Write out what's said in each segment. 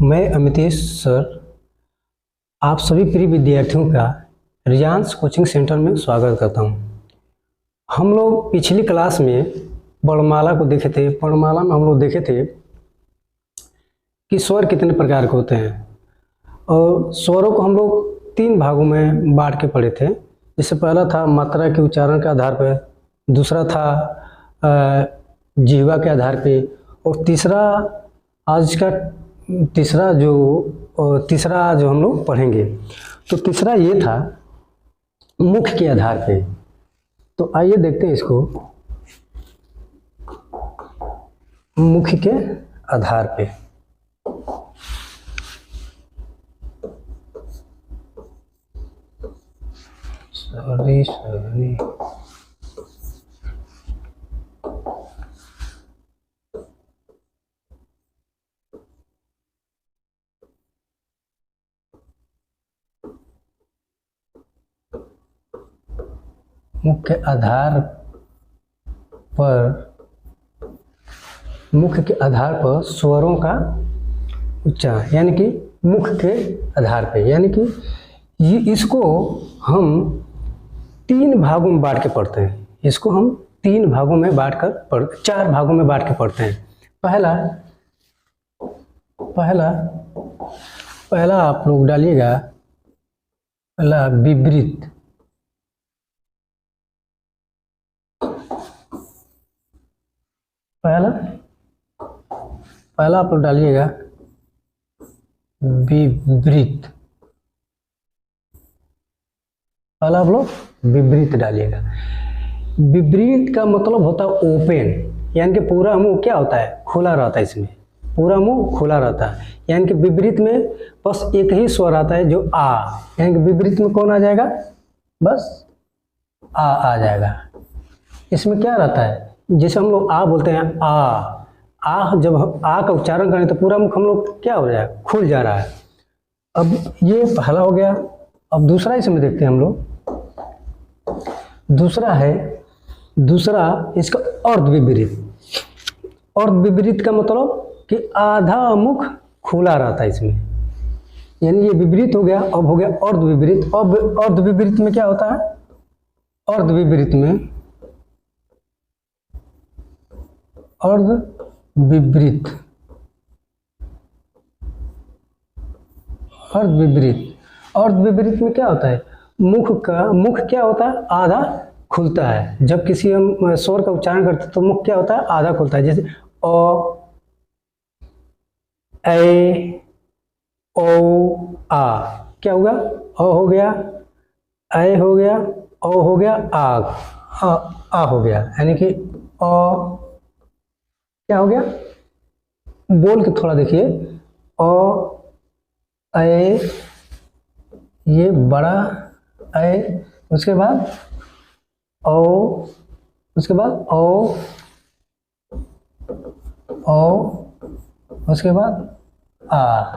मैं अमितेश सर आप सभी प्रिय विद्यार्थियों का रियांस कोचिंग सेंटर में स्वागत करता हूं। हम लोग पिछली क्लास में वर्णमाला को देखे थे। वर्णमाला में हम लोग देखे थे कि स्वर कितने प्रकार के होते हैं और स्वरों को हम लोग 3 भागों में बांट के पढ़े थे। जैसे पहला था मात्रा के उच्चारण के आधार पर, दूसरा था जिह्वा के आधार पे, और तीसरा जो हम लोग पढ़ेंगे तो तीसरा ये था मुख के आधार पे। तो आइए देखते हैं इसको। मुख के आधार पे सॉरी मुख के आधार पर स्वरों का उच्चारण, यानी कि मुख के आधार पे, यानी कि इसको हम 3 भागों में बांट के पढ़ते हैं। इसको हम 3 भागों में बांटकर 4 भागों में बांट के पढ़ते हैं। पहला आप लोग डालिएगा, पहला विपरीत। पहला आप लोग डालिएगा विपरीत। पहला आप लोग विपरीत डालिएगा। विपरीत का मतलब होता है ओपन, यानी कि पूरा मुंह क्या होता है, खुला रहता है। इसमें पूरा मुंह खुला रहता है, यानी कि विपरीत में बस एक ही स्वर आता है जो आ, यानी कि विपरीत में कौन आ जाएगा, बस आ जाएगा। इसमें क्या रहता है, जैसे हम लोग आ बोलते हैं, जब हम आ का उच्चारण करें तो पूरा मुख हम लोग क्या हो जाएगा, खुल जा रहा है। अब ये पहला हो गया। अब दूसरा इसमें देखते हैं हम लोग। दूसरा इसका अर्ध विपरीत। अर्ध विपरीत का मतलब कि आधा मुख खुला रहता है इसमें, यानी ये विपरीत हो गया। अब हो गया अर्ध विपरीत। अब अर्ध विपरीत में क्या होता है, अर्ध विपरीत में क्या होता है, मुख क्या होता है, आधा खुलता है। जब किसी हम स्वर का उच्चारण करते हैं तो मुख क्या होता है, आधा खुलता है। जैसे अ, ए, ओ, आ, क्या हुआ, अ हो गया, ए हो गया, ओ हो गया, आ हो गया, यानी कि अ क्या हो गया, बोल के थोड़ा देखिए, ए, ये बड़ा ए, उसके बाद ओ, उसके बाद ओ, उसके बाद आ।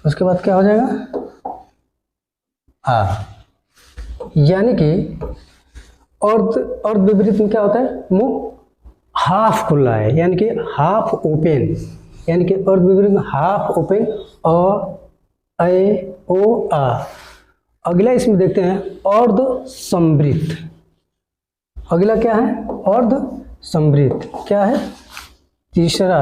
उसके बाद क्या हो जाएगा, यानी कि अर्ध विपरीत में क्या होता है, मुंह हाफ खुला है, यानी कि हाफ ओपन, यानी कि अर्ध विपरीत में हाफ ओपन, अ, ए, ओ, आ। अगला इसमें देखते हैं अर्ध समृद्ध। अगला क्या है, अर्ध समृद्ध क्या है, तीसरा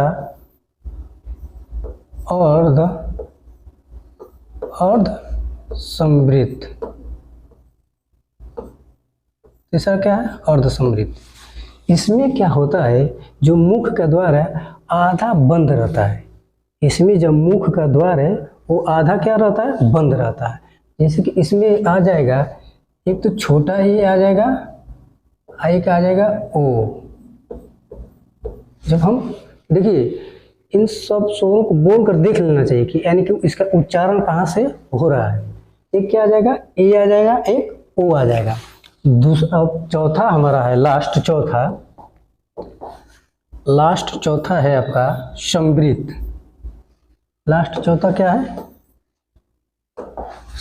अर्ध समृद्ध। तीसरा क्या है, अर्ध समृद्ध। इसमें क्या होता है, जो मुख का द्वार है आधा बंद रहता है। इसमें जब मुख का द्वार है वो आधा क्या रहता है, बंद रहता है। जैसे कि इसमें आ जाएगा, एक तो छोटा ही आ जाएगा, एक आ जाएगा ओ। जब हम देखिए इन सब स्वरों को बोलकर देख लेना चाहिए कि यानी कि इसका उच्चारण कहाँ से हो रहा है। एक क्या आ जाएगा, ए आ जाएगा, एक ओ आ जाएगा। दूसरा चौथा हमारा है, लास्ट चौथा है आपका समृद्ध। लास्ट चौथा क्या है,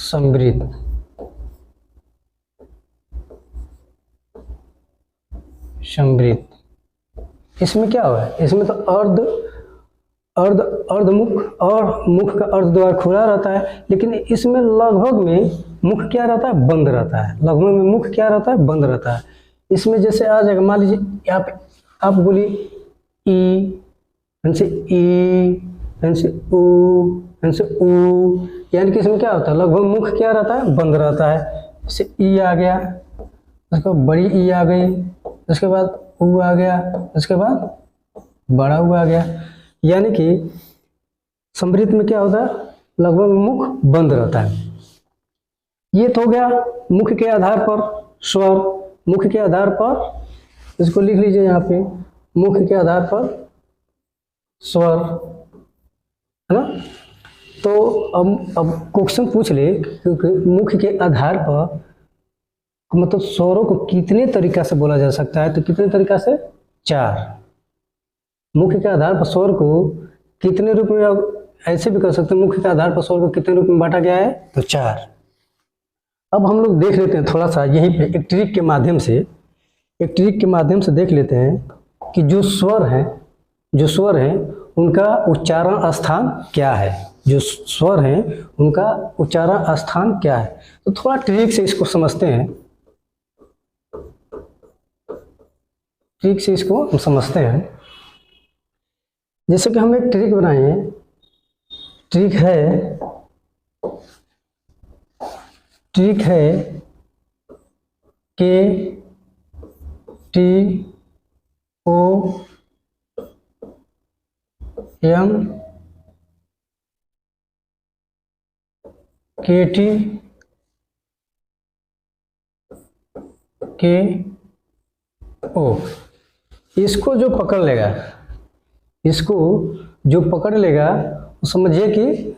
समृद्ध। समृद्ध। इसमें क्या हुआ है, इसमें तो अर्ध अर्ध अर्धमुख और मुख का अर्ध द्वार खुला रहता है, लेकिन इसमें लगभग में मुख क्या रहता है, बंद रहता है। लगभग में मुख क्या रहता है, बंद रहता है। इसमें जैसे आ जाएगा, मान लीजिए आप बोलिए ई, से ई, से ऊ, से ऊ, यानी कि इसमें क्या होता है, लगभग मुख क्या रहता है, बंद रहता है। जैसे ई आ गया, उसके बाद बड़ी ई आ गई, उसके बाद ऊ आ गया, उसके बाद बड़ा ऊ आ गया। यानी कि समृद्ध में क्या होता है, लगभग मुख बंद रहता है। ये तो हो गया मुख के आधार पर स्वर। मुख के आधार पर, इसको लिख लीजिए यहाँ पे, मुख के आधार पर स्वर, है ना। तो अब क्वेश्चन पूछ ले क्योंकि मुख के आधार पर मतलब स्वरों को कितने तरीका से बोला जा सकता है, तो कितने तरीका से, 4। मुख के आधार पर स्वर को कितने रूप में ऐसे भी कर सकते हैं, मुख के आधार पर स्वर को कितने रूप में बांटा गया है, तो 4। अब हम लोग देख लेते हैं थोड़ा सा यहीं पे एक ट्रिक के माध्यम से देख लेते हैं कि जो स्वर हैं उनका उच्चारण स्थान क्या है। जो स्वर हैं उनका उच्चारण स्थान क्या है, तो थोड़ा ट्रिक से इसको समझते हैं। जैसे कि हम एक ट्रिक बनाए हैं। ट्रिक है के टी ओ एम के टी के ओ। इसको जो पकड़ लेगा वो समझिए कि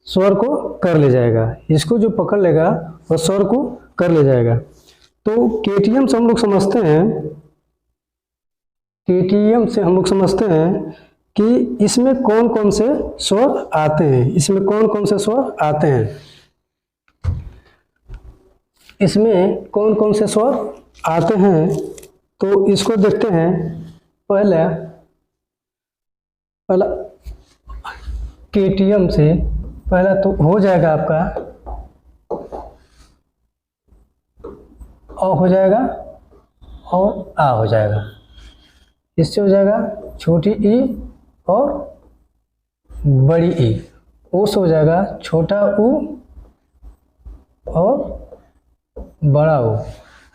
स्वर को कर ले जाएगा। इसको जो पकड़ लेगा वो स्वर को कर ले जाएगा। तो केटीएम से हम लोग समझते हैं कि इसमें कौन कौन से स्वर आते हैं। इसमें कौन से स्वर आते हैं, तो इसको देखते हैं। पहला केटीएम से पहला तो हो जाएगा आपका अ हो जाएगा और आ हो जाएगा। इससे हो जाएगा छोटी ई और बड़ी ई। ओ से हो जाएगा छोटा ऊ और बड़ा ऊ।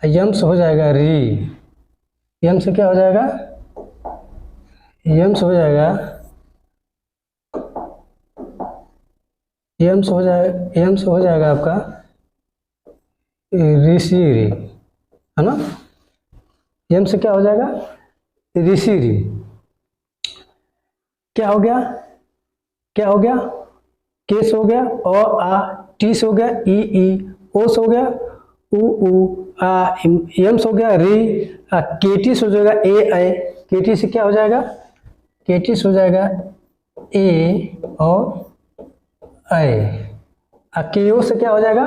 यम से हो जाएगा री। यम से क्या हो जाएगा, यम से हो जाएगा आपका ऋषि री, है ना। यम से क्या हो जाएगा, ऋषि री। क्या हो गया, के से हो गया अ आ, टी से हो गया ई, ओ से हो गया उ आ, यम से हो गया री, केटी से हो जाएगा ए। केटी से क्या हो जाएगा, ए और ए। के ओ से क्या हो जाएगा,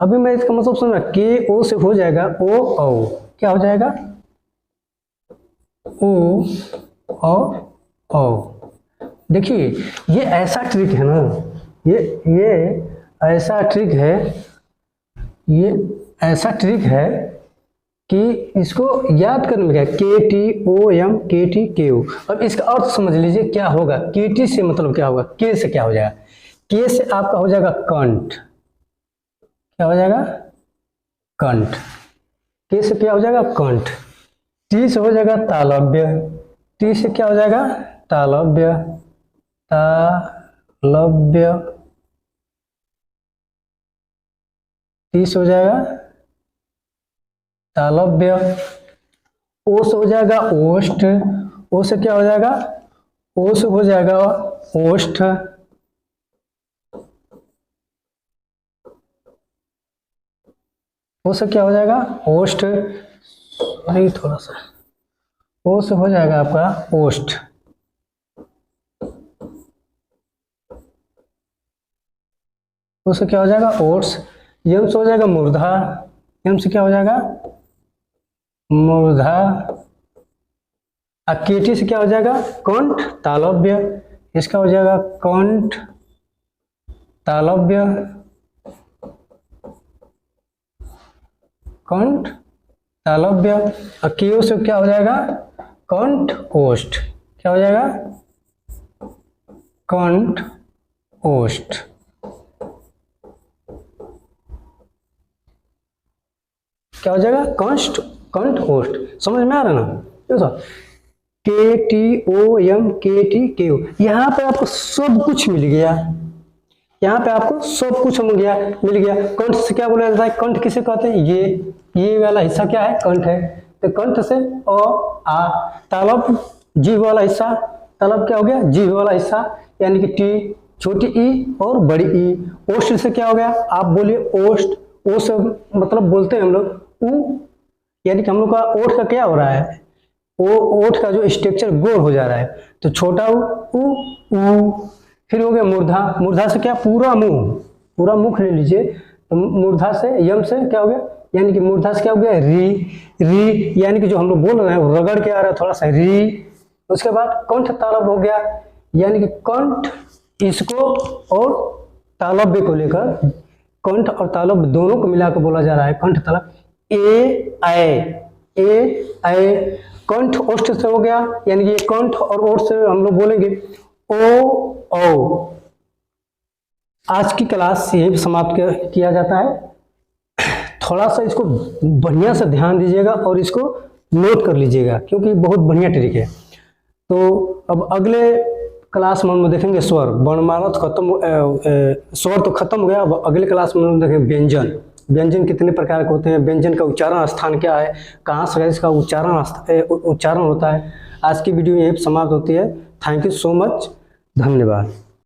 अभी मैं इसका मतलब समझ, के ओ से हो जाएगा ओ औ। क्या हो जाएगा, ओ और औ। देखिए ये ऐसा ट्रिक है ना, ये ऐसा ट्रिक है कि इसको याद करने में क्या, के टी ओ एम, के टी के ओ। अब इसका अर्थ समझ लीजिए क्या होगा। के टी से मतलब क्या होगा, के से क्या हो जाएगा, के से आपका हो जाएगा कंठ। क्या हो जाएगा, कंठ। के से क्या हो जाएगा, कंठ। टी से हो जाएगा तालव्य। टी से क्या हो जाएगा, तालव्य। टी से हो जाएगा तालव्य। ओ से हो जाएगा ओष्ठ। ओ से क्या हो जाएगा, ओ से हो जाएगा ओष्ठ। ओ से क्या हो जाएगा, ओष्ठ। नहीं थोड़ा सा, ओ से हो जाएगा आपका ओष्ठ। ओ से क्या हो जाएगा, ओट्स। यम से हो जाएगा मूर्धा। यम से क्या हो जाएगा, मूर्धा। केटी से क्या हो जाएगा, कंठ तालव्य, इसका हो जाएगा कंठ तालव्य, कंठ तालव्य। और केओ से क्या हो जाएगा, कंठ ओष्ठ, क्या हो जाएगा, कंठ ओष्ठ। क्या हो जाएगा, कंठ ओष्ठ। समझ में आ रहा ना, देखो के टी ओ एम, के टी के ओ, यहाँ पे आपको सब कुछ मिल गया, यहाँ पे आपको सब कुछ मिल गया। कंठ से क्या बोला जाता है, कंठ किसे कहते हैं, ये वाला हिस्सा क्या है, कंठ है। तो कंठ से अ आ, तालब जीभ वाला हिस्सा, तालब क्या हो गया, जीभ वाला हिस्सा, यानी कि टी, छोटी ई और बड़ी ई। ओष्ठ से क्या हो गया, आप बोलिए ओष्ठ, ओ से मतलब बोलते हैं हम लोग ऊ, यानी कि हम लोग का ओठ का क्या हो रहा है, ओठ का जो स्ट्रक्चर गोल हो जा रहा है, तो छोटा ऊ। फिर हो गया मूर्धा, मूर्धा से क्या, पूरा मुख ले लीजिए, तो मूर्धा से यम से क्या हो गया, यानी कि मूर्धा से क्या हो गया, री, यानी कि जो हम लोग बोल रहे हैं रगड़ के आ रहा है थोड़ा सा, री। उसके बाद कंठ तालव्य हो गया, यानी कि कंठ इसको और तालव्य को लेकर, कंठ और तालव्य दोनों को मिलाकर बोला जा रहा है कंठ तालव्य। ए कंठ ओष्ठ से हो गया, यानी कि कंठ और ओष्ठ से हम लोग बोलेंगे ओ। आज की क्लास यही समाप्त किया जाता है। थोड़ा सा इसको बढ़िया से ध्यान दीजिएगा और इसको नोट कर लीजिएगा, क्योंकि बहुत बढ़िया ट्रिक है। तो अब अगले क्लास में हम देखेंगे स्वर, वर्णमाला तो खत्म, स्वर तो खत्म हो गया। अब अगले क्लास में हम देखेंगे व्यंजन, व्यंजन कितने प्रकार के होते हैं, व्यंजन का उच्चारण स्थान क्या है, कहाँ से इसका उच्चारण होता है। आज की वीडियो यही समाप्त होती है। थैंक यू सो मच, धन्यवाद।